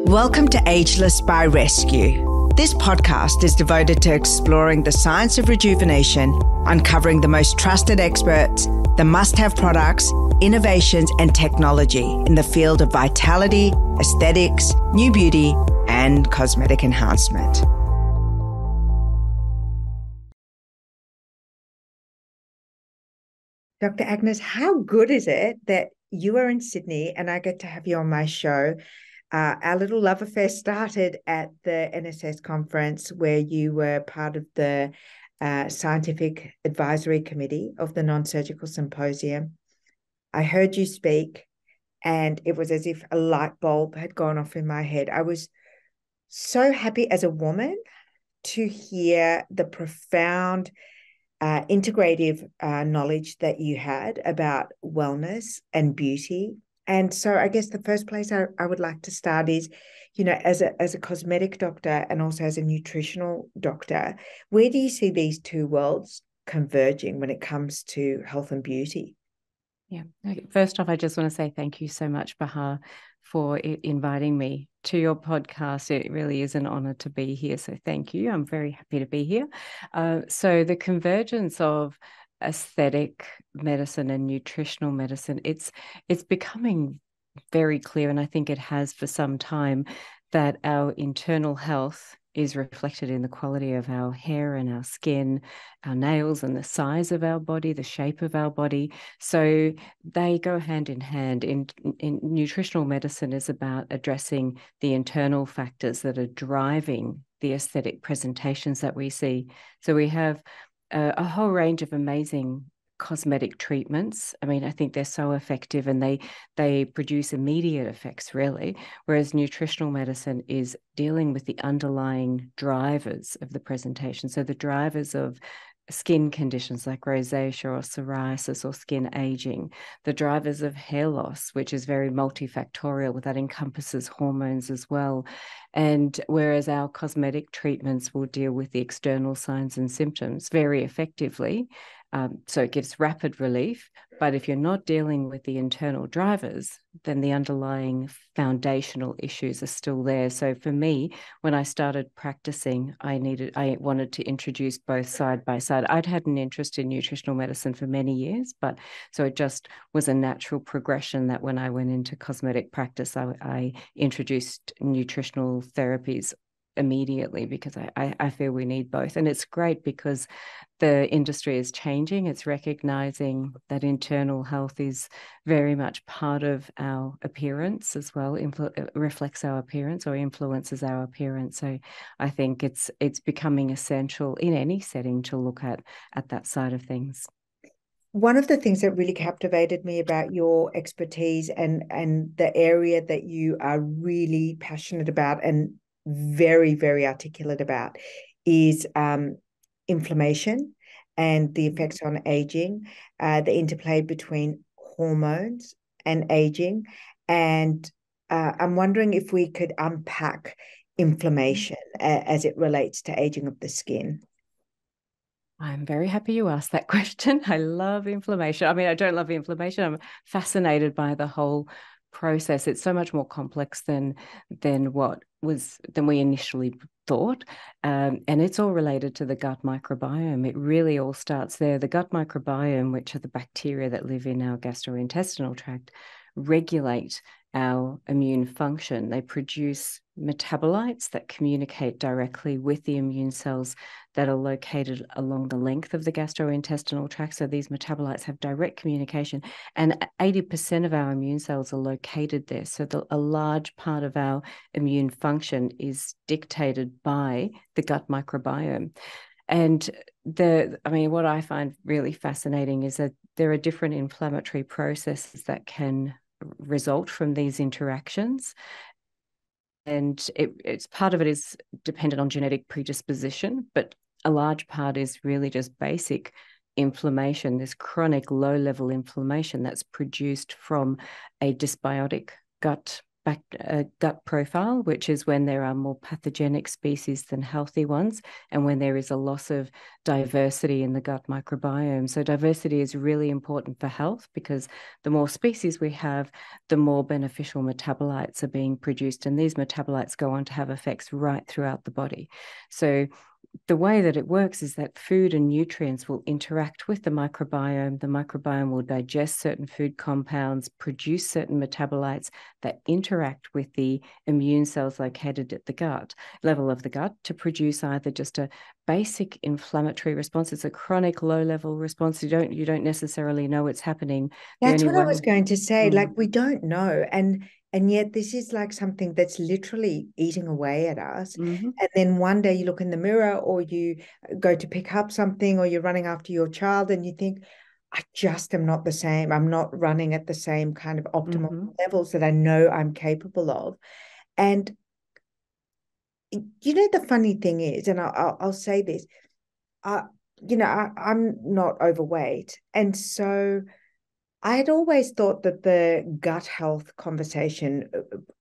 Welcome to Ageless by Rescue. This podcast is devoted to exploring the science of rejuvenation, uncovering the most trusted experts, the must-have products, innovations, and technology in the field of vitality, aesthetics, new beauty, and cosmetic enhancement. Dr. Agnes, how good is it that you are in Sydney and I get to have you on my show? Our little love affair started at the NSS conference where you were part of the scientific advisory committee of the non-surgical symposium. I heard you speak and it was as if a light bulb had gone off in my head. I was so happy as a woman to hear the profound integrative knowledge that you had about wellness and beauty. And so I guess the first place I would like to start is, you know, as a cosmetic doctor and also as a nutritional doctor, where do you see these two worlds converging when it comes to health and beauty? Yeah. First off, I just want to say thank you so much, Bahar, for inviting me to your podcast. It really is an honor to be here. So thank you. I'm very happy to be here. So the convergence of aesthetic medicine and nutritional medicine, it's becoming very clear, and I think it has for some time, that our internal health is reflected in the quality of our hair and our skin, our nails and the size of our body, the shape of our body. So they go hand in hand. In nutritional medicine is about addressing the internal factors that are driving the aesthetic presentations that we see. So we have a whole range of amazing cosmetic treatments. I mean, I think they're so effective and they produce immediate effects, really, whereas nutritional medicine is dealing with the underlying drivers of the presentation. So the drivers of skin conditions like rosacea or psoriasis or skin aging, the drivers of hair loss, which is very multifactorial, that encompasses hormones as well. And whereas our cosmetic treatments will deal with the external signs and symptoms very effectively, so it gives rapid relief. But if you're not dealing with the internal drivers, then the underlying foundational issues are still there. So for me, when I started practicing, I wanted to introduce both side by side. I'd had an interest in nutritional medicine for many years, but so it just was a natural progression that when I went into cosmetic practice, I introduced nutritional therapies immediately, because I feel we need both. And it's great because the industry is changing. It's recognizing that internal health is very much part of our appearance as well, reflects our appearance or influences our appearance. So I think it's becoming essential in any setting to look at that side of things. One of the things that really captivated me about your expertise and the area that you are really passionate about and very, very articulate about is inflammation and the effects on aging, the interplay between hormones and aging. And I'm wondering if we could unpack inflammation as it relates to aging of the skin. I'm very happy you asked that question. I love inflammation. I mean, I don't love inflammation. I'm fascinated by the whole process. It's so much more complex than we initially thought, and it's all related to the gut microbiome. It really all starts there. The gut microbiome, which are the bacteria that live in our gastrointestinal tract, regulate our immune function. They produce metabolites that communicate directly with the immune cells that are located along the length of the gastrointestinal tract. So these metabolites have direct communication, and 80% of our immune cells are located there. So a large part of our immune function is dictated by the gut microbiome. And what I find really fascinating is that there are different inflammatory processes that can result from these interactions. And it's part of it is dependent on genetic predisposition, but a large part is really just basic inflammation, this chronic low-level inflammation that's produced from a dysbiotic gut gut profile, which is when there are more pathogenic species than healthy ones, and when there is a loss of diversity in the gut microbiome. So diversity is really important for health, because the more species we have, the more beneficial metabolites are being produced, and these metabolites go on to have effects right throughout the body. So the way that it works is that food and nutrients will interact with the microbiome. The microbiome will digest certain food compounds, produce certain metabolites that interact with the immune cells located at the gut level of the gut to produce either just a basic inflammatory response. It's a chronic low-level response. You don't necessarily know it's happening. That's what I was going to say. Like, we don't know. And yet this is like something that's literally eating away at us. Mm-hmm. And then one day you look in the mirror, or you go to pick up something, or you're running after your child, and you think, I just am not the same. I'm not running at the same kind of optimal levels that I know I'm capable of. And you know, the funny thing is, and I'll say this, you know, I'm not overweight. And so I had always thought that the gut health conversation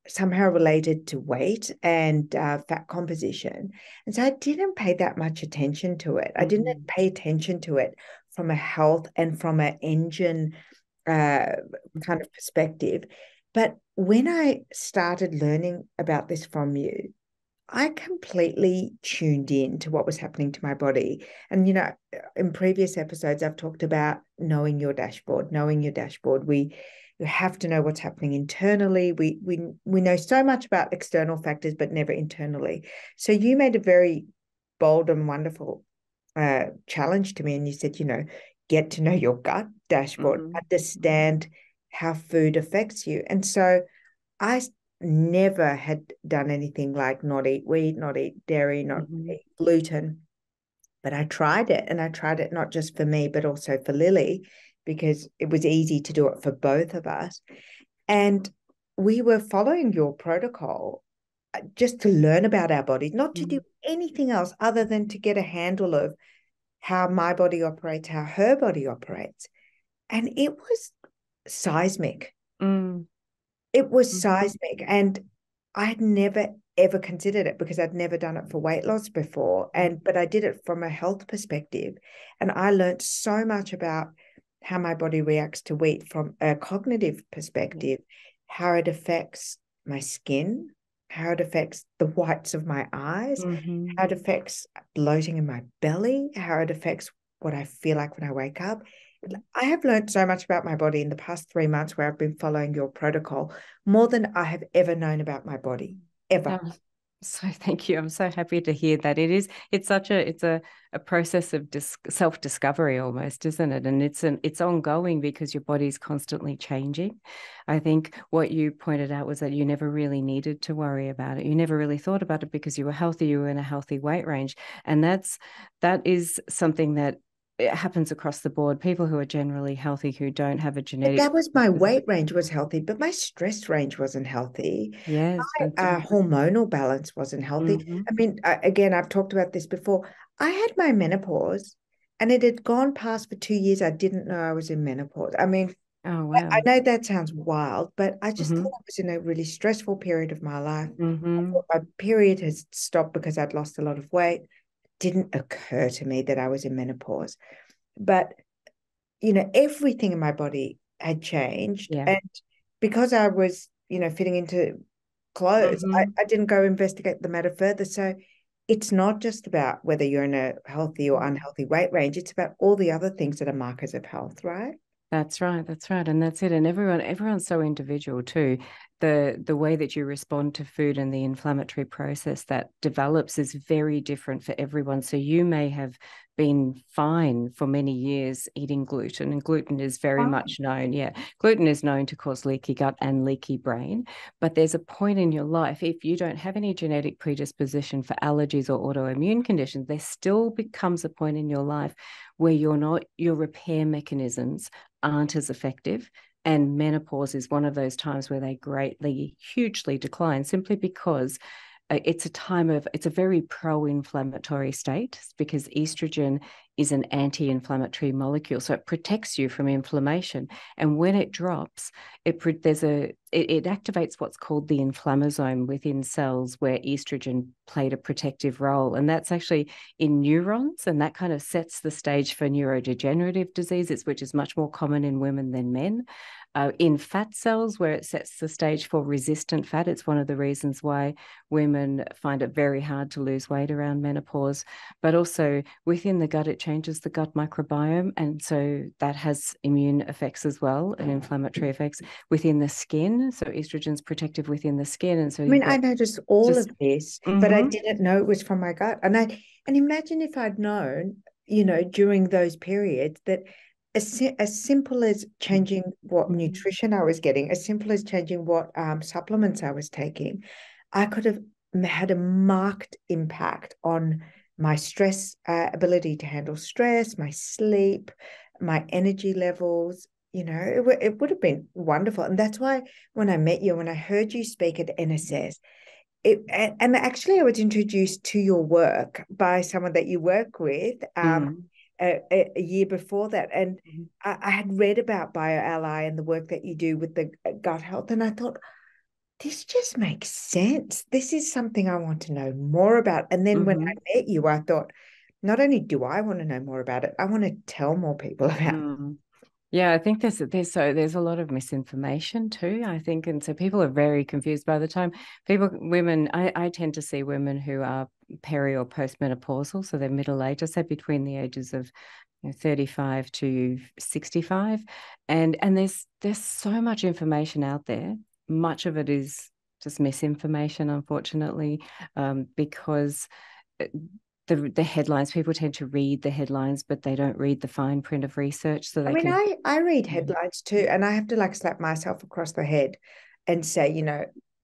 somehow related to weight and fat composition. And so I didn't pay that much attention to it. I didn't pay attention to it from a health and from an engine kind of perspective. But when I started learning about this from you, I completely tuned in to what was happening to my body. And, you know, in previous episodes, I've talked about knowing your dashboard, knowing your dashboard. We have to know what's happening internally. We know so much about external factors, but never internally. So you made a very bold and wonderful challenge to me. And you said, you know, get to know your gut dashboard, understand how food affects you. And so I never had done anything like not eat wheat, not eat dairy, not eat gluten. But I tried it, and I tried it not just for me, but also for Lily, because it was easy to do it for both of us. And we were following your protocol just to learn about our bodies, not to do anything else other than to get a handle of how my body operates, how her body operates. And it was seismic. It was seismic. And I had never, ever considered it, because I'd never done it for weight loss before. But I did it from a health perspective. And I learned so much about how my body reacts to wheat from a cognitive perspective, how it affects my skin, how it affects the whites of my eyes, how it affects bloating in my belly, how it affects what I feel like when I wake up. I have learned so much about my body in the past 3 months where I've been following your protocol, more than I have ever known about my body, ever. So thank you. I'm so happy to hear that. It's a process of self-discovery almost, isn't it? And it's ongoing, because your body's constantly changing. I think what you pointed out was that you never really needed to worry about it. You never really thought about it because you were healthy, you were in a healthy weight range. And that is something that it happens across the board. People who are generally healthy, who don't have a genetic... But that was my weight range was healthy, but my stress range wasn't healthy. Yes. My hormonal balance wasn't healthy. I mean, again, I've talked about this before. I had my menopause, and it had gone past for 2 years. I didn't know I was in menopause. I mean, oh, wow. I know that sounds wild, but I just thought I was in a really stressful period of my life. I thought my period has stopped because I'd lost a lot of weight. Didn't occur to me that I was in menopause. But, you know, everything in my body had changed. Yeah. And because I was, you know, fitting into clothes, I didn't go investigate the matter further. So it's not just about whether you're in a healthy or unhealthy weight range. It's about all the other things that are markers of health, right? That's right. That's right. And that's it. And everyone's so individual too. The way that you respond to food and the inflammatory process that develops is very different for everyone. So you may have been fine for many years eating gluten, and gluten is very much known. Yeah, gluten is known to cause leaky gut and leaky brain. But there's a point in your life, if you don't have any genetic predisposition for allergies or autoimmune conditions, there still becomes a point in your life where your repair mechanisms aren't as effective. And menopause is one of those times where they hugely decline, simply because it's a very pro-inflammatory state, because estrogen is an anti-inflammatory molecule, so it protects you from inflammation. And when it drops, it activates what's called the inflammasome within cells, where estrogen played a protective role, and that's actually in neurons, and that kind of sets the stage for neurodegenerative diseases, which is much more common in women than men. In fat cells, where it sets the stage for resistant fat. It's one of the reasons why women find it very hard to lose weight around menopause. But also within the gut, it changes the gut microbiome, and so that has immune effects as well, and inflammatory effects within the skin. So estrogen's protective within the skin, and so I noticed all of this, but I didn't know it was from my gut. And imagine if I'd known, during those periods, that as simple as changing what nutrition I was getting, as simple as changing what supplements I was taking, I could have had a marked impact on my stress, ability to handle stress, my sleep, my energy levels. It would have been wonderful. And that's why when I met you, when I heard you speak at NSS, and actually I was introduced to your work by someone that you work with a year before that. And I had read about BioAlly and the work that you do with the gut health. And I thought, this just makes sense. This is something I want to know more about. And then when I met you, I thought, not only do I want to know more about it, I want to tell more people about it. Yeah, I think there's a lot of misinformation too, I think. And so people are very confused by the time I tend to see women who are peri or postmenopausal, so they're middle age, I say between the ages of 35 to 65. And there's so much information out there. Much of it is just misinformation, unfortunately, because the headlines, people tend to read the headlines, but they don't read the fine print of research. So I read headlines too, and I have to slap myself across the head and say,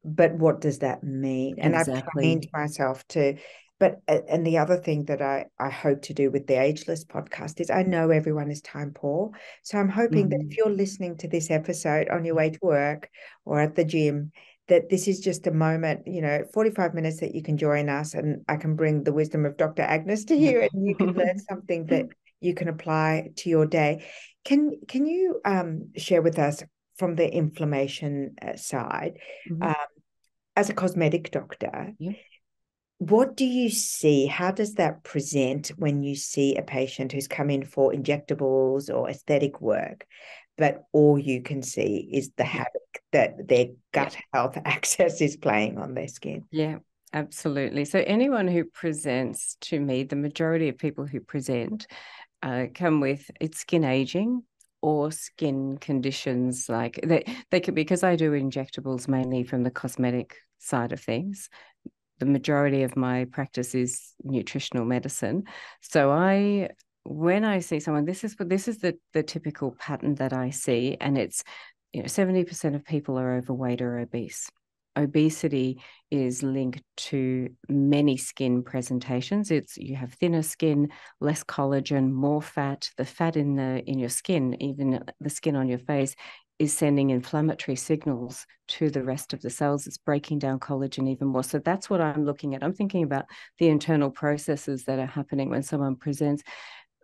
but what does that mean? And I've trained myself to. But and the other thing that I hope to do with the Ageless podcast is, I know everyone is time poor, so I'm hoping that if you're listening to this episode on your way to work or at the gym, that this is just a moment, 45 minutes that you can join us, and I can bring the wisdom of Dr. Agnes to you, and you can learn something that you can apply to your day. Can you share with us from the inflammation side, as a cosmetic doctor, what do you see? How does that present when you see a patient who's come in for injectables or aesthetic work, but all you can see is the havoc that their gut health access is playing on their skin? Yeah, absolutely. So anyone who presents to me, the majority of people who present come with it's skin aging or skin conditions, like they could, because I do injectables mainly from the cosmetic side of things. The majority of my practice is nutritional medicine. So when I see someone, this is the typical pattern that I see, and it's 70% of people are overweight or obese. Obesity is linked to many skin presentations. You have thinner skin, less collagen, more fat. The fat in your skin, even the skin on your face, is sending inflammatory signals to the rest of the cells. It's breaking down collagen even more. So that's what I'm looking at. I'm thinking about the internal processes that are happening when someone presents.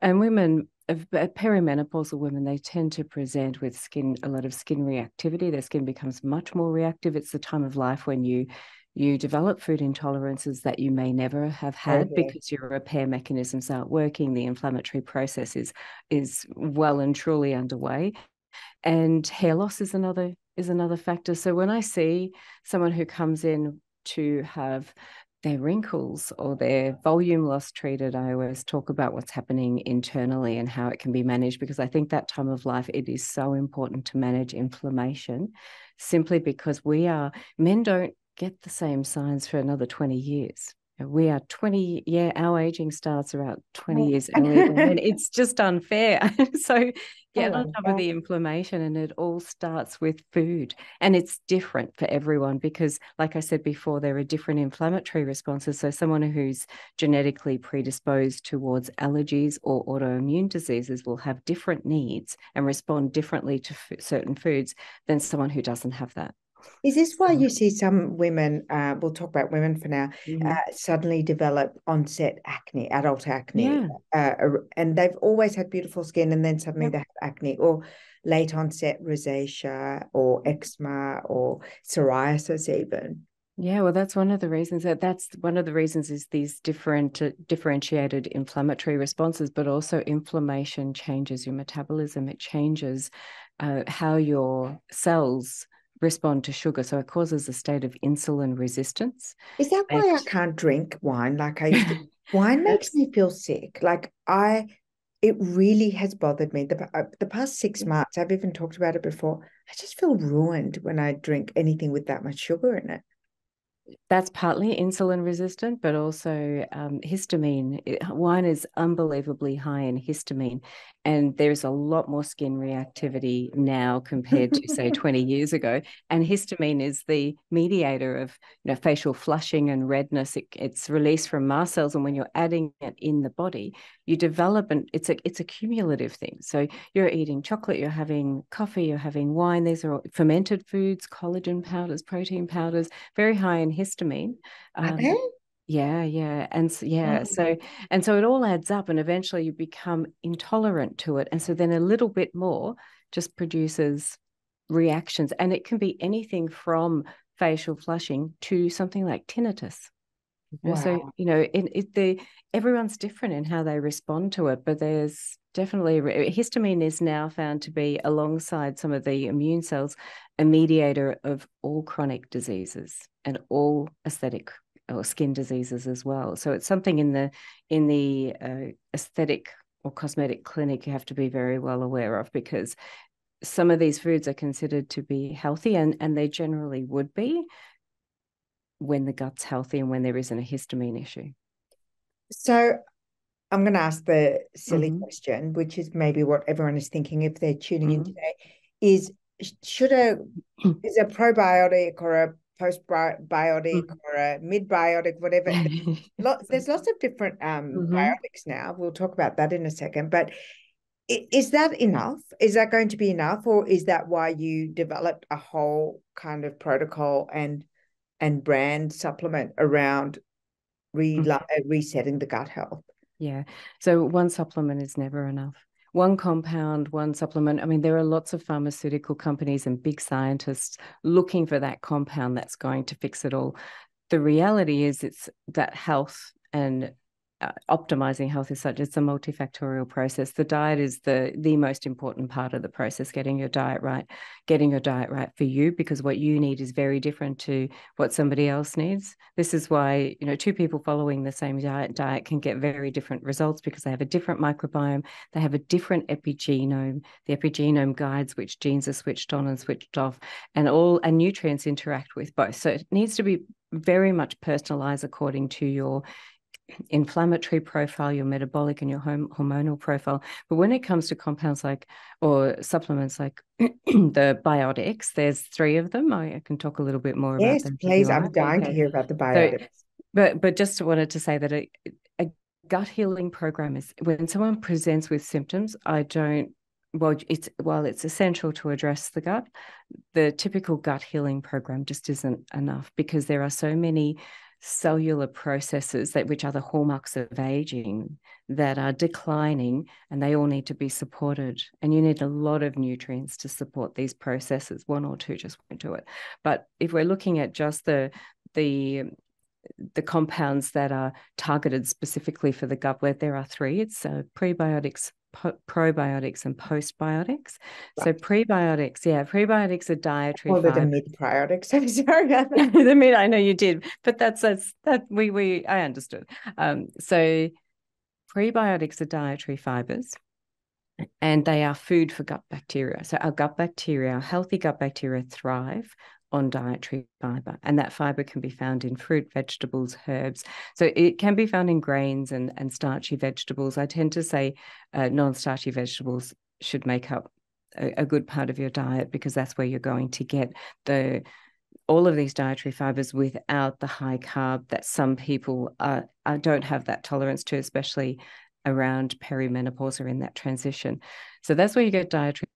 And women, perimenopausal women, they tend to present with a lot of skin reactivity. Their skin becomes much more reactive. It's the time of life when you develop food intolerances that you may never have had because your repair mechanisms aren't working. The inflammatory process is well and truly underway. And hair loss is another factor. So when I see someone who comes in to have their wrinkles or their volume loss treated, I always talk about what's happening internally and how it can be managed, because I think that time of life, it is so important to manage inflammation, simply because men don't get the same signs for another 20 years. We are 20, our aging starts about 20 years earlier, and it's just unfair. So get on top of the inflammation, and it all starts with food. And it's different for everyone because, like I said before, there are different inflammatory responses. So someone who's genetically predisposed towards allergies or autoimmune diseases will have different needs and respond differently to certain foods than someone who doesn't have that. Is this why you see some women, we'll talk about women for now, suddenly develop onset acne, adult acne, Yeah. and they've always had beautiful skin and then suddenly Yep. they have acne, or late onset rosacea or eczema or psoriasis even? Yeah, well, that's one of the reasons is these differentiated inflammatory responses, but also inflammation changes your metabolism. It changes how your cells respond to sugar. So it causes a state of insulin resistance. Is that And why I can't drink wine like I used to? Wine makes that's me feel sick. It really has bothered me. The past 6 months, I've even talked about it before. I just feel ruined when I drink anything with that much sugar in it. That's partly insulin resistant, but also histamine. Wine is unbelievably high in histamine, and there's a lot more skin reactivity now compared to, say, 20 years ago. And histamine is the mediator of, facial flushing and redness. It's released from mast cells, and when you're adding it in the body, you develop, and it's a cumulative thing. So you're eating chocolate, you're having coffee, you're having wine. These are all fermented foods, collagen powders, protein powders, very high in histamine. Are they? Yeah. And so, Oh. so it all adds up, and eventually you become intolerant to it. And so then a little bit more just produces reactions. And it can be anything from facial flushing to something like tinnitus. Wow. So everyone's different in how they respond to it, but there's definitely histamine is now found to be, alongside some of the immune cells, a mediator of all chronic diseases and all aesthetic or skin diseases as well. So it's something in the aesthetic or cosmetic clinic you have to be very well aware of, because some of these foods are considered to be healthy, and they generally would be when the gut's healthy and when there isn't a histamine issue. So I'm going to ask the silly question, which is maybe what everyone is thinking if they're tuning in today, is is a probiotic or a postbiotic or a midbiotic, whatever. There's lots of different biotics now. We'll talk about that in a second. But is that enough? Is that going to be enough? Or is that why you developed a whole kind of protocol and brand supplement around resetting the gut health? Yeah. So one supplement is never enough. One compound, one supplement. I mean, there are lots of pharmaceutical companies and big scientists looking for that compound that's going to fix it all. The reality is it's that health and optimizing health is such, it's a multifactorial process. The diet is the most important part of the process, getting your diet right for you, because what you need is very different to what somebody else needs. This is why, two people following the same diet can get very different results, because they have a different microbiome, they have a different epigenome. The epigenome guides which genes are switched on and switched off, and nutrients interact with both. So it needs to be very much personalized according to your inflammatory profile, your metabolic and your hormonal profile. But when it comes to compounds or supplements like the biotics, there's 3 of them. I can talk a little bit more about them. Yes, please. I'm dying to hear about the biotics. But just wanted to say that a gut healing program is, when someone presents with symptoms, while it's essential to address the gut, the typical gut healing program just isn't enough, because there are so many cellular processes which are the hallmarks of aging that are declining, and they all need to be supported. And you need a lot of nutrients to support these processes. 1 or 2 just won't do it. But if we're looking at just the compounds that are targeted specifically for the gut, where there are 3, it's prebiotics, probiotics, and postbiotics. Right. So prebiotics are dietary fiber. The mid-probiotics. I'm sorry. I know you did, but that's I understood. So prebiotics are dietary fibers, and they are food for gut bacteria. So our healthy gut bacteria thrive on dietary fiber, and that fiber can be found in fruit, vegetables, herbs. So it can be found in grains and starchy vegetables. I tend to say non-starchy vegetables should make up a good part of your diet, because that's where you're going to get all of these dietary fibers without the high carb that some people don't have that tolerance to, especially around perimenopause or in that transition. So that's where you get dietary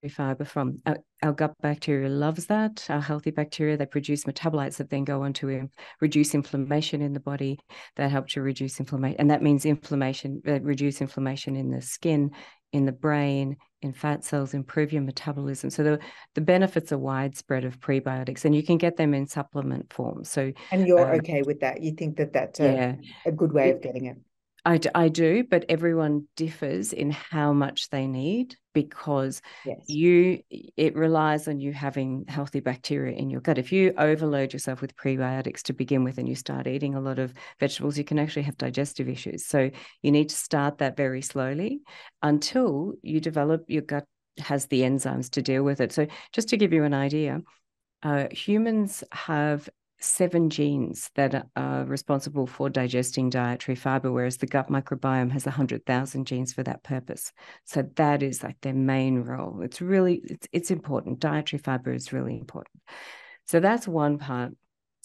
fiber from. Our gut bacteria loves that. Our healthy bacteria, they produce metabolites that then go on to reduce inflammation in the body. That help to reduce inflammation. And that means reduce inflammation in the skin, in the brain, in fat cells, improve your metabolism. So the benefits are widespread of prebiotics, and you can get them in supplement form. So, and you're okay with that? You think that that's a good way of getting it? I do, but everyone differs in how much they need, because it relies on you having healthy bacteria in your gut. If you overload yourself with prebiotics to begin with and you start eating a lot of vegetables, you can actually have digestive issues. So you need to start that very slowly until you develop your gut has the enzymes to deal with it. So just to give you an idea, humans have 7 genes that are responsible for digesting dietary fiber, whereas the gut microbiome has 100,000 genes for that purpose. So that is like their main role. It's important. Dietary fiber is really important. So that's one part.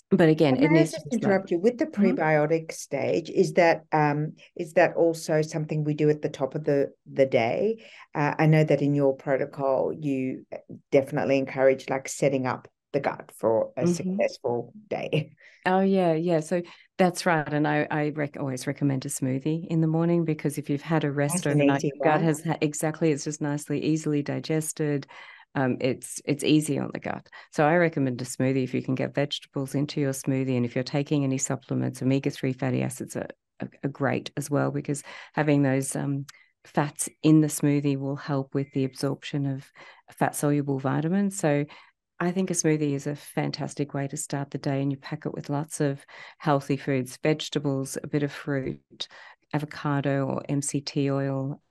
But again, it May I needs just to interrupt you with the prebiotic stage? Is that also something we do at the top of the day? I know that in your protocol you definitely encourage like setting up the gut for a successful day. Oh yeah. So that's right. And I always recommend a smoothie in the morning, because if you've had a rest overnight, your gut has exactly. It's just easily digested. It's easy on the gut. So I recommend a smoothie if you can get vegetables into your smoothie, and if you're taking any supplements, omega-3 fatty acids are great as well, because having those fats in the smoothie will help with the absorption of fat-soluble vitamins. So I think a smoothie is a fantastic way to start the day, and you pack it with lots of healthy foods, vegetables, a bit of fruit, avocado or MCT oil.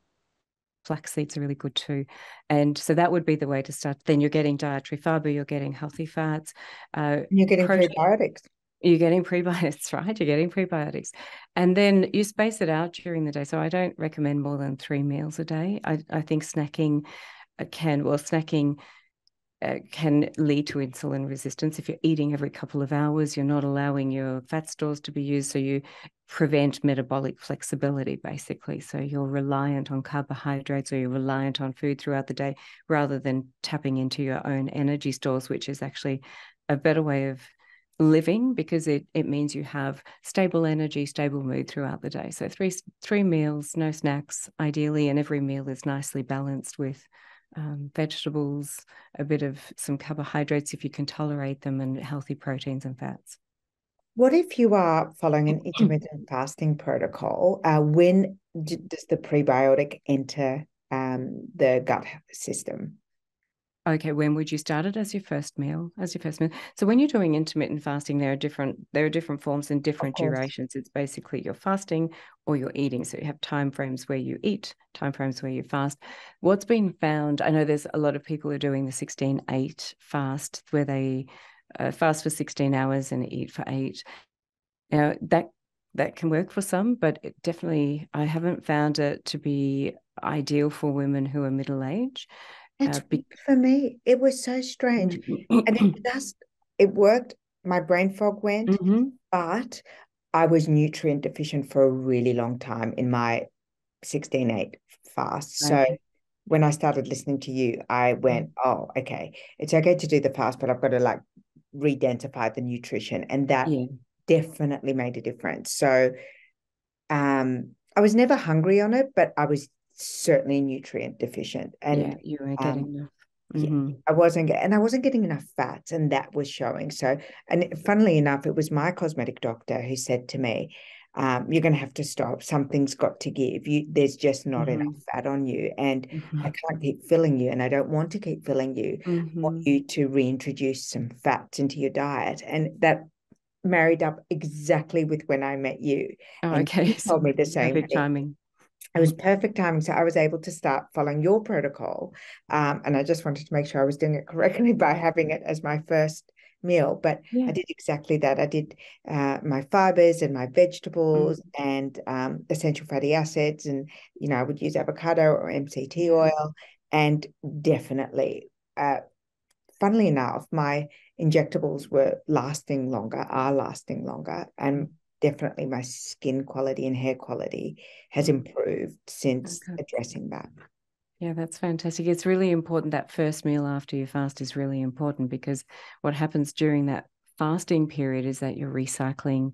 Flax seeds are really good too. And so that would be the way to start. Then you're getting dietary fiber, you're getting healthy fats. You're getting prebiotics. You're getting prebiotics, right? You're getting prebiotics. And then you space it out during the day. So I don't recommend more than 3 meals a day. I think snacking can lead to insulin resistance. If you're eating every couple of hours, you're not allowing your fat stores to be used, so you prevent metabolic flexibility, basically. So you're reliant on carbohydrates, or you're reliant on food throughout the day, rather than tapping into your own energy stores, which is actually a better way of living, because it means you have stable energy, stable mood throughout the day. So three meals, no snacks, ideally, and every meal is nicely balanced with vegetables, a bit of some carbohydrates if you can tolerate them, and healthy proteins and fats. What if you are following an intermittent fasting protocol? When does the prebiotic enter the gut system? Okay, when would you start it as your first meal? So when you're doing intermittent fasting, there are different forms and different durations. It's basically you're fasting or you're eating. So you have time frames where you eat, time frames where you fast. What's been found, I know there's a lot of people who are doing the 16-8 fast, where they fast for 16 hours and eat for 8. Now that can work for some, but definitely I haven't found it to be ideal for women who are middle-aged. That's for me. It was so strange. And it worked. My brain fog went, but I was nutrient deficient for a really long time in my 16-8 fast. So when I started listening to you, I went, oh, okay, it's okay to do the fast, but I've got to like re-densify the nutrition. And that definitely made a difference. So I was never hungry on it, but I was certainly nutrient deficient. And you weren't getting enough. I wasn't getting enough fats, and that was showing. So, and funnily enough, it was my cosmetic doctor who said to me, you're going to have to stop. Something's got to give. There's just not enough fat on you, and I can't keep filling you, and I don't want to keep filling you. I want you to reintroduce some fats into your diet. And that married up exactly with when I met you. And you told me the same perfect timing. It was perfect timing. So I was able to start following your protocol. And I just wanted to make sure I was doing it correctly by having it as my first meal. But I did exactly that. I did my fibers and my vegetables and essential fatty acids. And, I would use avocado or MCT oil. And definitely, funnily enough, my injectables are lasting longer, and definitely my skin quality and hair quality has improved since addressing that. Yeah, that's fantastic. It's really important. That first meal after you fast is really important, because what happens during that fasting period is that you're recycling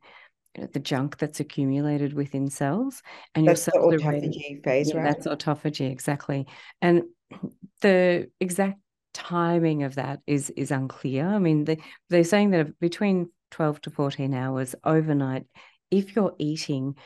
the junk that's accumulated within cells, and your That's the cells are ready. autophagy phase, Yeah, right? that's autophagy, exactly. And the exact timing of that is unclear. I mean, they're saying that between 12 to 14 hours overnight, if you're eating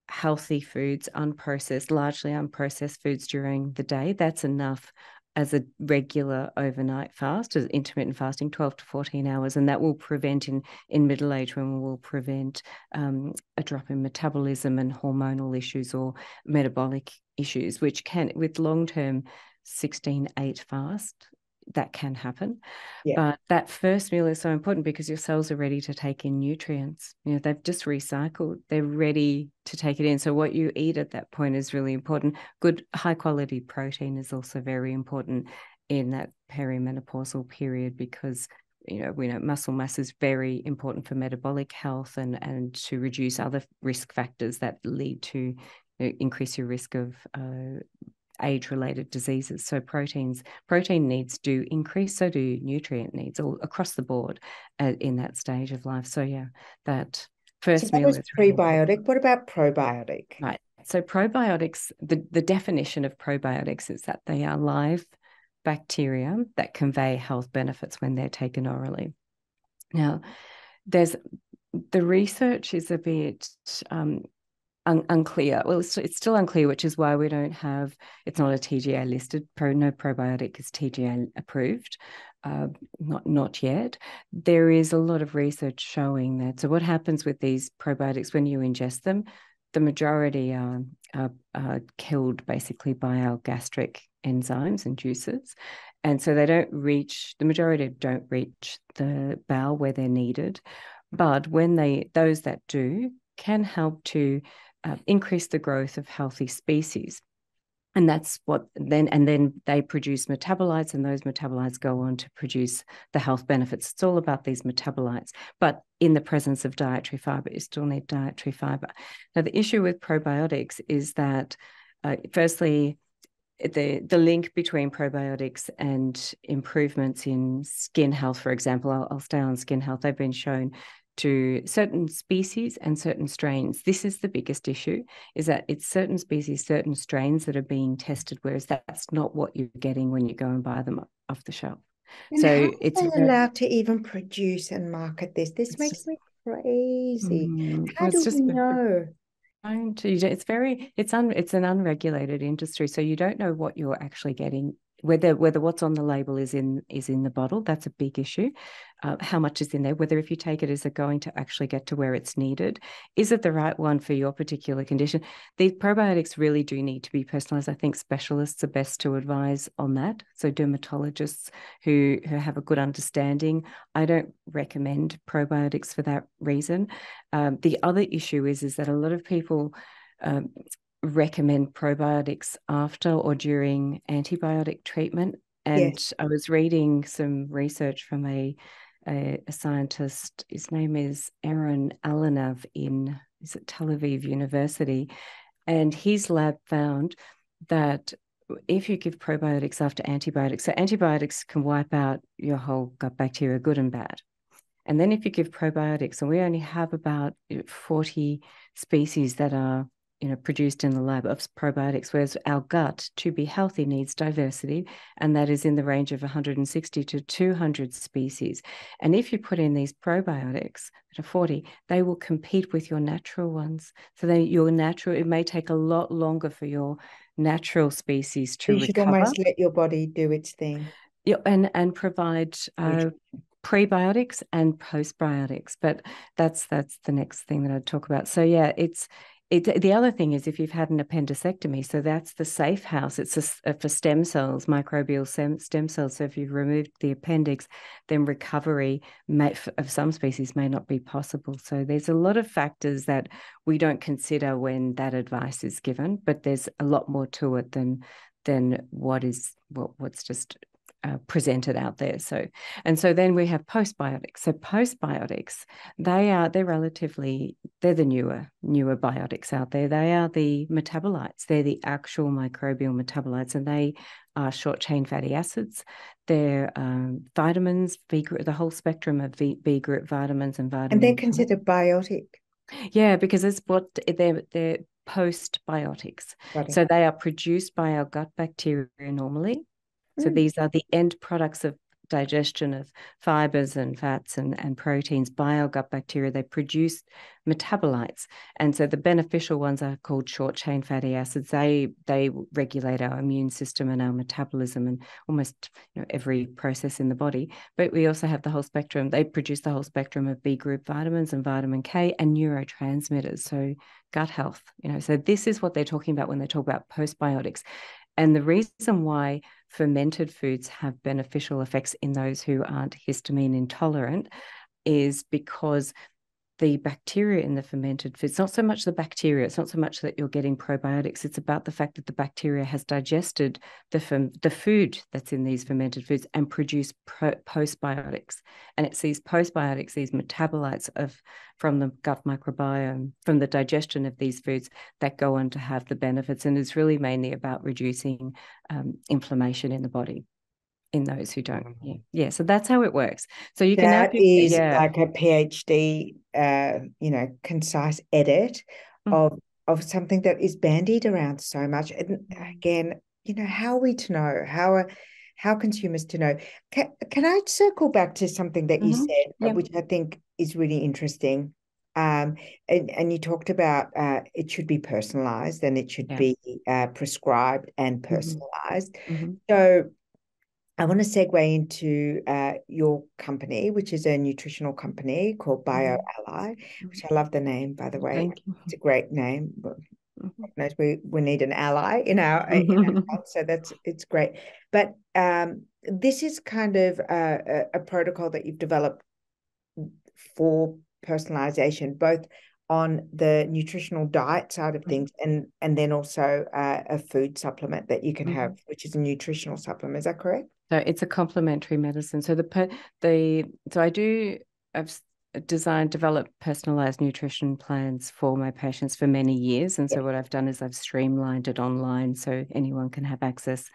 healthy foods, unprocessed, largely unprocessed foods during the day, that's enough as a regular overnight fast, as intermittent fasting, 12 to 14 hours. And that will prevent in middle age, when will prevent a drop in metabolism and hormonal issues or metabolic issues, which can, with long-term 16-8 fast, that can happen. Yeah. But that first meal is so important because your cells are ready to take in nutrients. They've just recycled. They're ready to take it in. So what you eat at that point is really important. Good high quality protein is also very important in that perimenopausal period, because we know muscle mass is very important for metabolic health and to reduce other risk factors that lead to increase your risk of age-related diseases. So protein needs do increase, so do nutrient needs, all across the board in that stage of life. So yeah, that first that meal was is really prebiotic. important. What about probiotic? Right. So probiotics, the definition of probiotics is that they are live bacteria that convey health benefits when they're taken orally. Now, the research is a bit unclear. Well, it's still unclear, which is why we don't have, it's not a TGA listed, no probiotic is TGA approved, not yet. There is a lot of research showing that. So what happens with these probiotics when you ingest them, the majority are killed basically by our gastric enzymes and juices. And so the majority don't reach the bowel where they're needed. But when those that do can help to increase the growth of healthy species. And that's then they produce metabolites, and those metabolites go on to produce the health benefits. It's all about these metabolites, but in the presence of dietary fiber, you still need dietary fiber. Now, the issue with probiotics is that, firstly, the link between probiotics and improvements in skin health, for example, I'll stay on skin health. They've been shown to certain species and certain strains. This is the biggest issue, is that it's certain species, certain strains that are being tested, whereas that's not what you're getting when you go and buy them off the shelf. And So how it's are they allowed to even produce and market this? This makes me crazy. How well, do it's we just know? It's an unregulated industry, so you don't know what you're actually getting, whether what's on the label is in the bottle. That's a big issue. How much is in there, whether if you take it, is it going to actually get to where it's needed? Is it the right one for your particular condition? These probiotics really do need to be personalized. I think specialists are best to advise on that. So dermatologists who have a good understanding. I don't recommend probiotics for that reason. The other issue is that a lot of people recommend probiotics after or during antibiotic treatment. And Yes. I was reading some research from a scientist. His name is Aaron Alanov is at Tel Aviv University, and his lab found that if you give probiotics after antibiotics, so antibiotics can wipe out your whole gut bacteria, good and bad. And then if you give probiotics, and we only have about 40 species that are produced in the lab of probiotics, whereas our gut, to be healthy, needs diversity, and that is in the range of 160 to 200 species. And if you put in these probiotics that are 40, they will compete with your natural ones. So it may take a lot longer for your natural species to You should recover. almost let your body do its thing. Yeah, and provide prebiotics and postbiotics, but that's the next thing that I'd talk about. So yeah, the other thing is if you've had an appendectomy, so that's the safe house. It's for stem cells, microbial stem cells. So if you've removed the appendix, then recovery of some species may not be possible. So there's a lot of factors that we don't consider when that advice is given, but there's a lot more to it than what's just presented out there. So then we have postbiotics. So postbiotics, they're the newer biotics out there. They are the metabolites. They're the actual microbial metabolites, and they are short chain fatty acids. They're vitamins, B group, the whole spectrum of B group vitamins and vitamin. And they're considered biotic. Yeah, because it's what they're postbiotics. So they are produced by our gut bacteria normally. So these are the end products of digestion of fibers and fats and proteins by our gut bacteria. They produce metabolites. And so the beneficial ones are called short chain fatty acids. They regulate our immune system and our metabolism and almost every process in the body. But we also have the whole spectrum. They produce the whole spectrum of B group vitamins and vitamin K and neurotransmitters. So gut health, so this is what they're talking about when they talk about postbiotics. And the reason why fermented foods have beneficial effects in those who aren't histamine intolerant is because the bacteria in the fermented foods, not so much the bacteria, it's not so much that you're getting probiotics, it's about the fact that the bacteria has digested the food that's in these fermented foods and produce postbiotics. And it's these postbiotics, these metabolites from the gut microbiome, from the digestion of these foods that go on to have the benefits. And it's really mainly about reducing inflammation in the body in those who don't. Yeah. So that's how it works. So you can that is like a PhD, concise edit of something that is bandied around so much. And again, how are we to know? How consumers to know? Can I circle back to something that you said, which I think is really interesting? And you talked about it should be personalized and it should be prescribed and personalized. So I want to segue into your company, which is a nutritional company called BioAlly, which I love the name, by the way. Thank you. It's a great name. We need an ally in our health, so it's great. But this is kind of a protocol that you've developed for personalization, both on the nutritional diet side of things and then also a food supplement that you can have, which is a nutritional supplement. Is that correct? So it's a complementary medicine. So I've developed personalized nutrition plans for my patients for many years. And so what I've done is I've streamlined it online so anyone can have access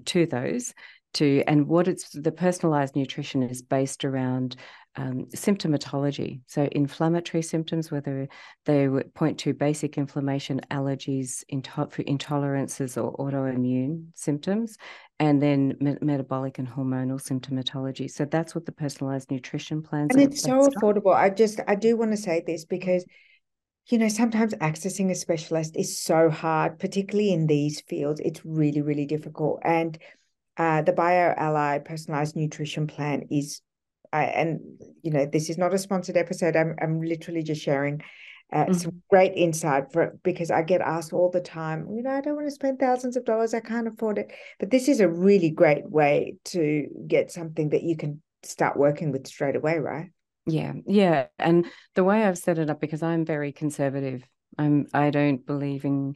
to those. The personalized nutrition is based around symptomatology. So inflammatory symptoms, whether they would point to basic inflammation, allergies, intolerances, or autoimmune symptoms, and then metabolic and hormonal symptomatology. So that's what the personalized nutrition plans are. And it's so affordable. I do want to say this because sometimes accessing a specialist is so hard, particularly in these fields. It's really, really difficult. And the BioAlly personalized nutrition plan is, this is not a sponsored episode. I'm literally just sharing some great insight because I get asked all the time, I don't want to spend thousands of dollars. I can't afford it. But this is a really great way to get something that you can start working with straight away, right? Yeah. And the way I've set it up, because I'm very conservative, I don't believe in,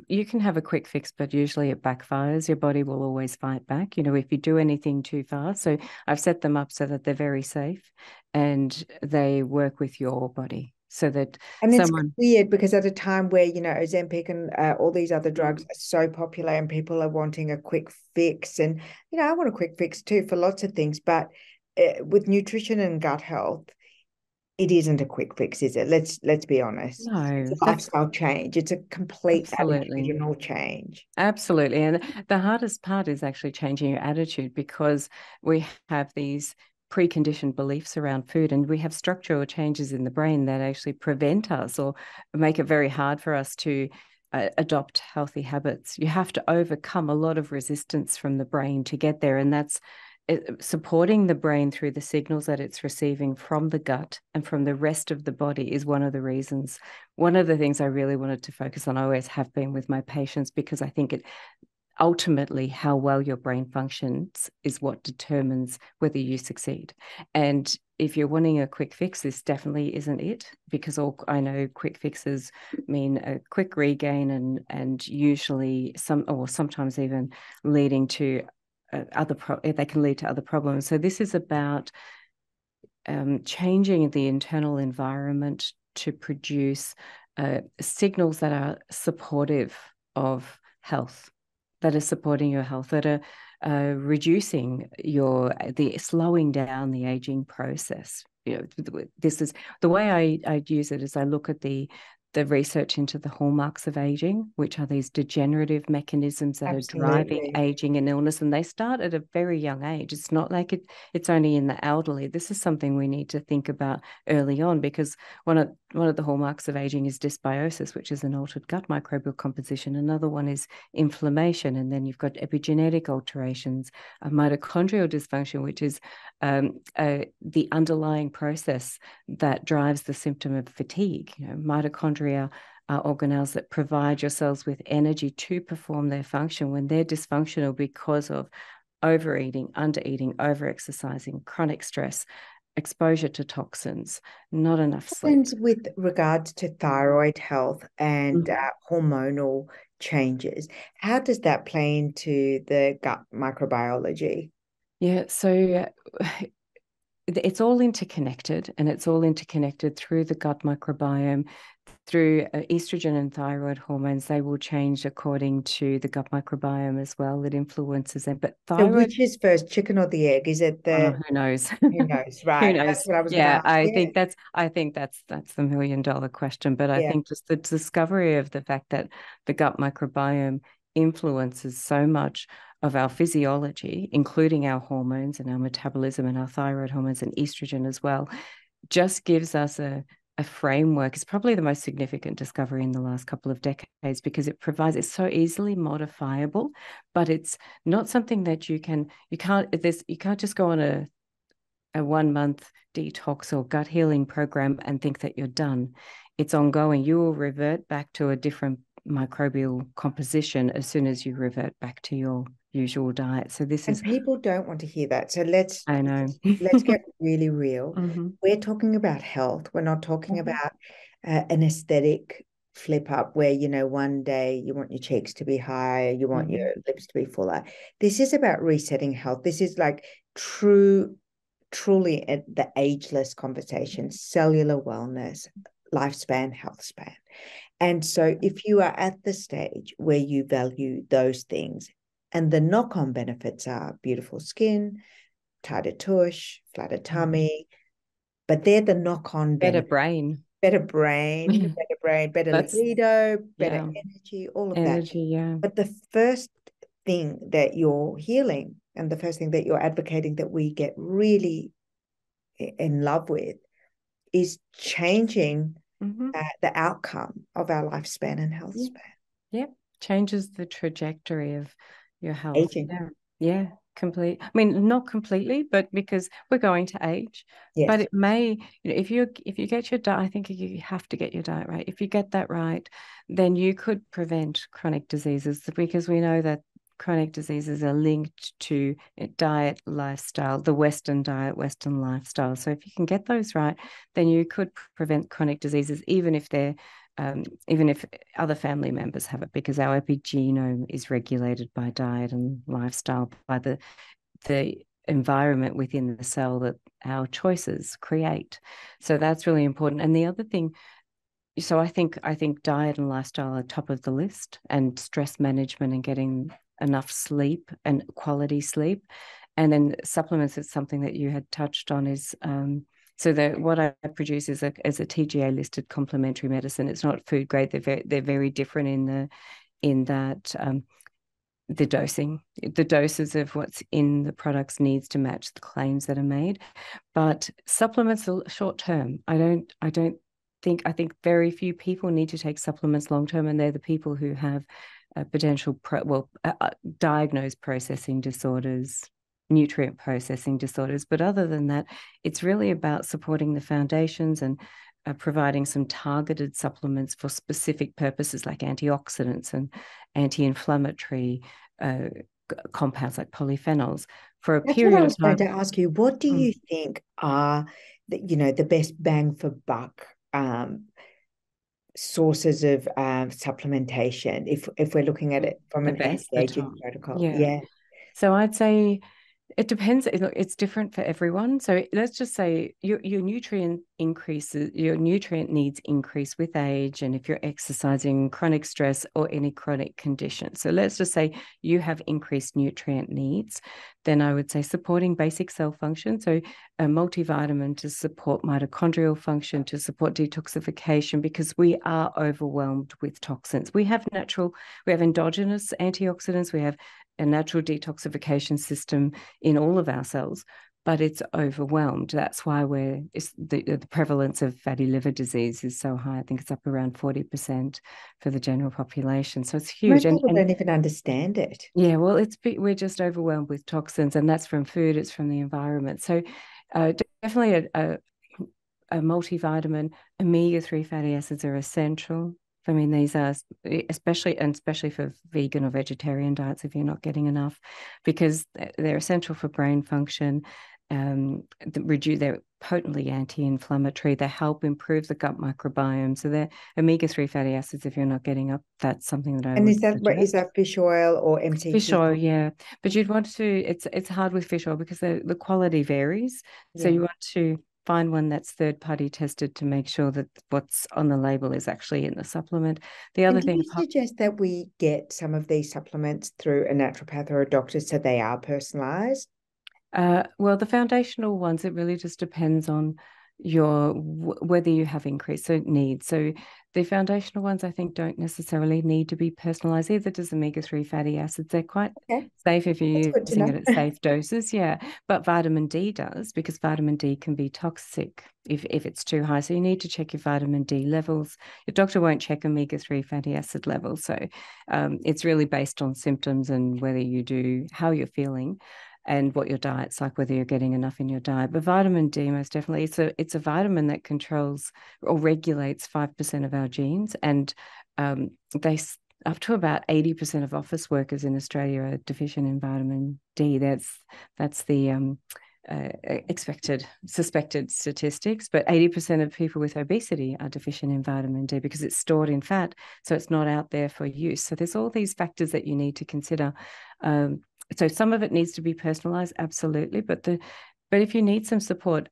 you can have a quick fix, but usually it backfires. Your body will always fight back, if you do anything too fast. So I've set them up so that they're very safe and they work with your body. So that it's weird because at a time where Ozempic and all these other drugs are so popular and people are wanting a quick fix, and I want a quick fix too for lots of things, but with nutrition and gut health, it isn't a quick fix, is it? Let's be honest. No, it's a lifestyle change. It's a complete attitudinal change. Absolutely, and the hardest part is actually changing your attitude because we have these preconditioned beliefs around food, and we have structural changes in the brain that actually prevent us or make it very hard for us to adopt healthy habits. You have to overcome a lot of resistance from the brain to get there, and that's supporting the brain through the signals that it's receiving from the gut and from the rest of the body is one of the reasons. One of the things I really wanted to focus on, I always have been with my patients, because I think it ultimately how well your brain functions is what determines whether you succeed. And if you're wanting a quick fix, this definitely isn't it, because I know quick fixes mean a quick regain and usually sometimes even leading to they can lead to other problems. So this is about changing the internal environment to produce signals that are supportive of health, that are supporting your health, that are reducing slowing down the aging process. This is the way I use it. Is I look at the research into the hallmarks of aging, which are these degenerative mechanisms that Absolutely. are driving aging and illness, and they start at a very young age. It's not like it's only in the elderly. This is something we need to think about early on, because one of the hallmarks of aging is dysbiosis, which is an altered gut microbial composition. Another one is inflammation, and then you've got epigenetic alterations, mitochondrial dysfunction, which is the underlying process that drives the symptom of fatigue. Mitochondria are organelles that provide your cells with energy to perform their function. When they're dysfunctional because of overeating, undereating, overexercising, chronic stress, exposure to toxins, not enough sleep. With regards to thyroid health and hormonal changes, how does that play into the gut microbiology? Yeah, so it's all interconnected, and it's all interconnected through the gut microbiome, through estrogen and thyroid hormones. They will change according to the gut microbiome as well. It influences them. But thyroid. So which is first, chicken or the egg? Is it the? Who knows? Who knows? Right. Who knows? That's what I was Yeah, going to ask. I think that's the $1 million question. But I Yeah. think just the discovery of the fact that the gut microbiome influences so much of our physiology, including our hormones and our metabolism and our thyroid hormones and estrogen as well, just gives us a framework. It's probably the most significant discovery in the last couple of decades, because it's so easily modifiable, but it's not something that you can't just go on a 1-month detox or gut healing program and think that you're done. It's ongoing. You will revert back to a different microbial composition as soon as you revert back to your usual diet. So people don't want to hear that. So I know. let's get really real. Mm-hmm. We're talking about health. We're not talking about an aesthetic flip up where, one day you want your cheeks to be higher, you want your lips to be fuller. This is about resetting health. This is like truly the ageless conversation, cellular wellness, lifespan, health span. And so if you are at the stage where you value those things, and the knock-on benefits are beautiful skin, tighter tush, flatter tummy, but they're the knock-on better benefits. brain, better libido, better energy, all of energy, that. yeah. But the first thing that you're healing, and the first thing that you're advocating that we get really in love with, is changing the outcome of our lifespan and health span. Yeah, changes the trajectory of your health. Aging. Yeah, complete. I mean, not completely, but because we're going to age. Yes. But it may, if you get your diet, I think you have to get your diet right. If you get that right, then you could prevent chronic diseases, because we know that chronic diseases are linked to diet, lifestyle, the Western diet, Western lifestyle. So if you can get those right, then you could prevent chronic diseases, even if other family members have it, because our epigenome is regulated by diet and lifestyle, by the environment within the cell that our choices create. So that's really important. And the other thing, so I think diet and lifestyle are top of the list, and stress management and getting enough sleep and quality sleep. And then supplements is something that you had touched on, is so what I produce is a TGA listed complementary medicine. It's not food grade. They're very different in that the dosing, the doses of what's in the products needs to match the claims that are made. But supplements are short term. I think very few people need to take supplements long term, and they're the people who have diagnosed processing disorders, nutrient processing disorders. But other than that, it's really about supporting the foundations and providing some targeted supplements for specific purposes, like antioxidants and anti-inflammatory compounds like polyphenols for a period of time. I was going to ask you, what do you think are the best bang for buck sources of supplementation, if we're looking at it from an anti-aging protocol? Yeah. So I'd say it depends. It's different for everyone. So let's just say your nutrient increases, your nutrient needs increase with age, and if you're exercising, chronic stress, or any chronic condition. So let's just say you have increased nutrient needs, then I would say supporting basic cell function. So a multivitamin to support mitochondrial function, to support detoxification, because we are overwhelmed with toxins. We have endogenous antioxidants, we have a natural detoxification system in all of our cells, but it's overwhelmed. That's why the prevalence of fatty liver disease is so high. I think it's up around 40% for the general population. So it's huge. Most people don't even understand it. Yeah, well, we're just overwhelmed with toxins, and that's from food, it's from the environment. So definitely a multivitamin, omega-3 fatty acids are essential. I mean, these are especially for vegan or vegetarian diets if you're not getting enough, because they're essential for brain function. They're potently anti-inflammatory. They help improve the gut microbiome. So they're omega-3 fatty acids. If you're not getting up, that's something that I And would is that suggest. fish oil or MCT? Fish oil, yeah, but you'd want to. It's hard with fish oil because the quality varies. So Yeah. you want to find one that's third-party tested to make sure that what's on the label is actually in the supplement. The other And do thing, you suggest that we get some of these supplements through a naturopath or a doctor so they are personalized? well, the foundational ones, it really just depends on whether you have increased needs. So the foundational ones, I think, don't necessarily need to be personalized. Either does omega-3 fatty acids. They're quite safe if you're using it at safe doses. Yeah. But vitamin D does, because vitamin D can be toxic if it's too high. So you need to check your vitamin D levels. Your doctor won't check omega-3 fatty acid levels. So it's really based on symptoms and how you're feeling and what your diet's like, whether you're getting enough in your diet. But vitamin D, most definitely, it's a vitamin that controls or regulates 5% of our genes, and they up to about 80% of office workers in Australia are deficient in vitamin D. That's the suspected statistics, but 80% of people with obesity are deficient in vitamin D because it's stored in fat, so it's not out there for use. So there's all these factors that you need to consider. So some of it needs to be personalized, absolutely, but if you need some support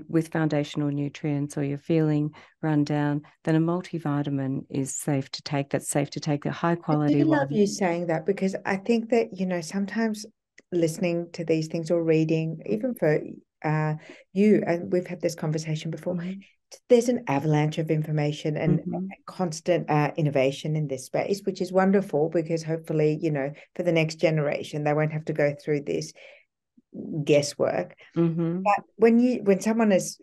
with foundational nutrients, or you're feeling run down, then a multivitamin is safe to take. That's safe to take, a high quality one. I one. love you saying that, because I think that, sometimes listening to these things or reading, even for you, and we've had this conversation before, there's an avalanche of information and constant innovation in this space, which is wonderful, because hopefully, for the next generation, they won't have to go through this guesswork. But when someone is,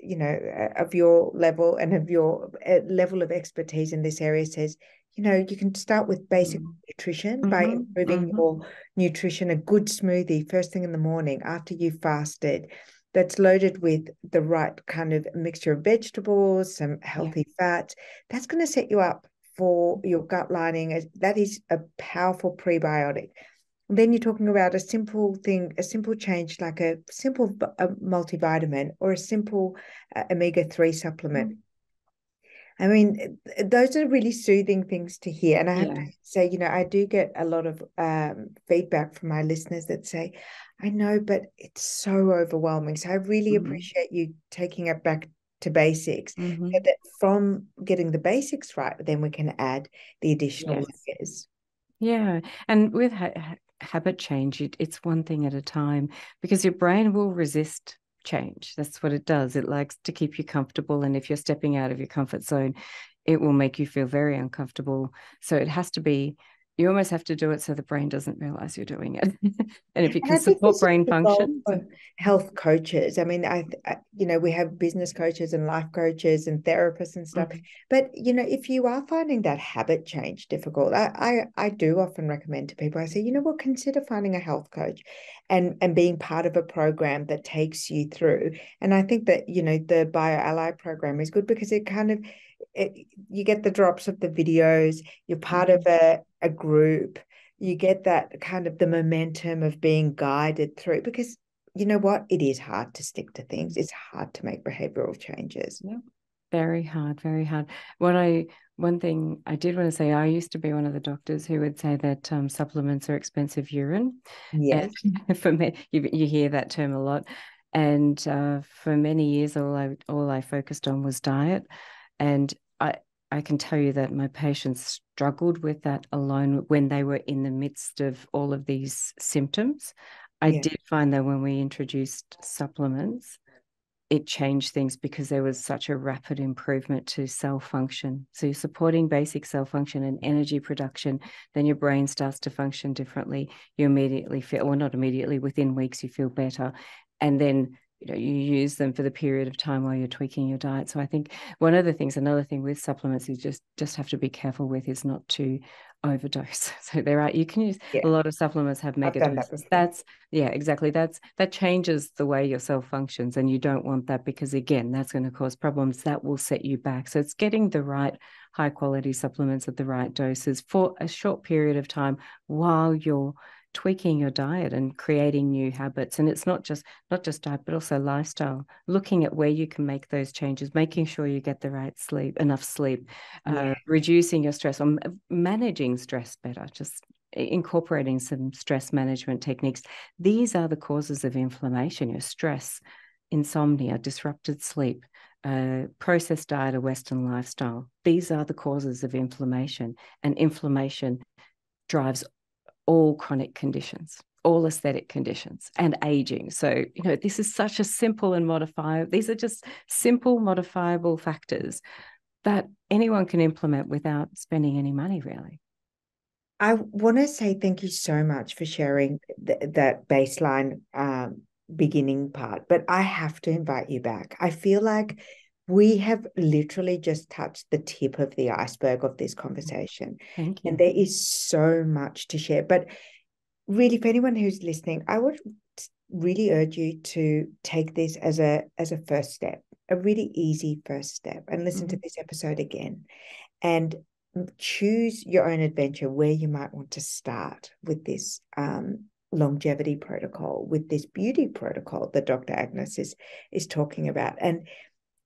of your level and of your level of expertise in this area says, you can start with basic nutrition by improving your nutrition, a good smoothie first thing in the morning after you fasted, that's loaded with the right kind of mixture of vegetables, some healthy fats, that's going to set you up for your gut lining. That is a powerful prebiotic. And then you're talking about a simple change, like a simple multivitamin or a simple omega-3 supplement. I mean, those are really soothing things to hear. And I have to say, I do get a lot of feedback from my listeners that say, I know, but it's so overwhelming. So I really appreciate you taking it back to basics, so that from getting the basics right, then we can add the additional layers. Yeah. And with habit change, it's one thing at a time, because your brain will resist change. That's what it does. It likes to keep you comfortable. And if you're stepping out of your comfort zone, it will make you feel very uncomfortable. So it has to be, you almost have to do it so the brain doesn't realize you're doing it. And if you can support brain function. Health coaches. I mean, we have business coaches and life coaches and therapists and stuff. But, if you are finding that habit change difficult, I do often recommend to people, I say, consider finding a health coach and being part of a program that takes you through. And I think that, the BioAlly program is good, because it kind of, you get the drops of the videos, you're part of a group, you get that kind of the momentum of being guided through, because you know what, it is hard to stick to things, it's hard to make behavioral changes. Very hard, very hard. one thing I did want to say, I used to be one of the doctors who would say that supplements are expensive urine. Yes. And for me, you hear that term a lot. And for many years, all I focused on was diet. And I can tell you that my patients struggled with that alone when they were in the midst of all of these symptoms. I did find that when we introduced supplements, it changed things because there was such a rapid improvement to cell function. So you're supporting basic cell function and energy production, then your brain starts to function differently. You immediately feel, or not immediately, within weeks you feel better. And then you use them for the period of time while you're tweaking your diet. So I think another thing with supplements you just have to be careful with is not to overdose. So you can use a lot of supplements have mega doses. Exactly. That changes the way your cell functions, and you don't want that because again, that's going to cause problems that will set you back. So it's getting the right high quality supplements at the right doses for a short period of time while you're tweaking your diet and creating new habits. And it's not just diet, but also lifestyle, looking at where you can make those changes, making sure you get the right sleep, enough sleep, reducing your stress, or managing stress better, just incorporating some stress management techniques. These are the causes of inflammation: your stress, insomnia, disrupted sleep, processed diet, or Western lifestyle. These are the causes of inflammation, and inflammation drives all chronic conditions, all aesthetic conditions, and aging. So, this is such a simple and modifiable, these are just simple modifiable factors that anyone can implement without spending any money, really. I want to say thank you so much for sharing that baseline beginning part, but I have to invite you back. I feel like we have literally just touched the tip of the iceberg of this conversation. Thank you. And there is so much to share. But really, for anyone who's listening, I would really urge you to take this as a first step, a really easy first step, and listen to this episode again and choose your own adventure where you might want to start with this longevity protocol, with this beauty protocol that Dr. Agnes is talking about. And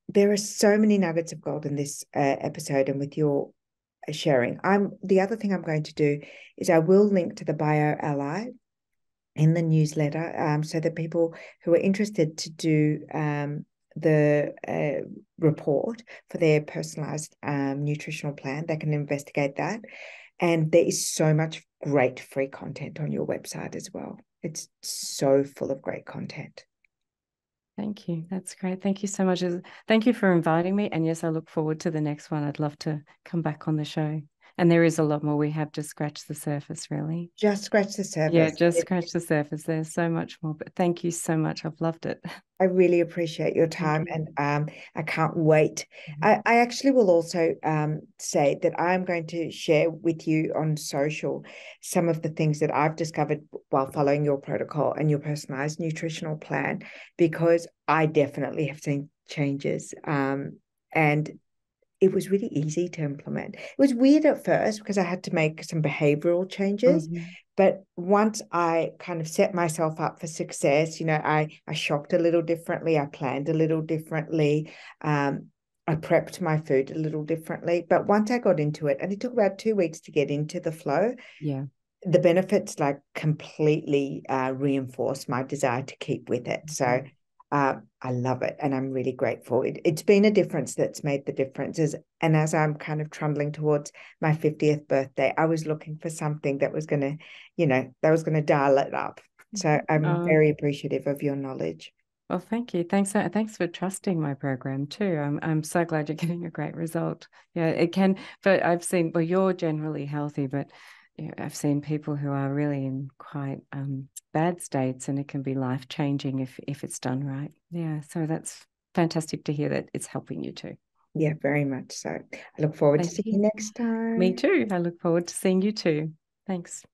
there are so many nuggets of gold in this episode, and with your sharing. The other thing I'm going to do is I will link to the Bio Ally in the newsletter, so that people who are interested to do the report for their personalized nutritional plan, they can investigate that. And there is so much great free content on your website as well. It's so full of great content. Thank you. That's great. Thank you so much. Thank you for inviting me. And yes, I look forward to the next one. I'd love to come back on the show. And there is a lot more. We have just scratched the surface, really. Just scratch the surface. Yeah, just scratch the surface. There's so much more. But thank you so much. I've loved it. I really appreciate your time, and I can't wait. I actually will also say that I'm going to share with you on social some of the things that I've discovered while following your protocol and your personalized nutritional plan, because I definitely have seen changes. And it was really easy to implement. It was weird at first because I had to make some behavioral changes. But once I kind of set myself up for success, I shopped a little differently. I planned a little differently. I prepped my food a little differently. But once I got into it, and it took about 2 weeks to get into the flow, the benefits completely reinforced my desire to keep with it. So I love it, and I'm really grateful. It's been a difference that's made the differences. And as I'm kind of trundling towards my 50th birthday, I was looking for something that was going to, dial it up. So I'm very appreciative of your knowledge. Well, thank you. Thanks for trusting my program too. I'm so glad you're getting a great result. Yeah, it can. But I've seen, well, you're generally healthy, but I've seen people who are really in quite bad states, and it can be life-changing if it's done right. Yeah, so that's fantastic to hear that it's helping you too. Yeah, very much so. I look forward to seeing you next time. Me too. I look forward to seeing you too. Thanks.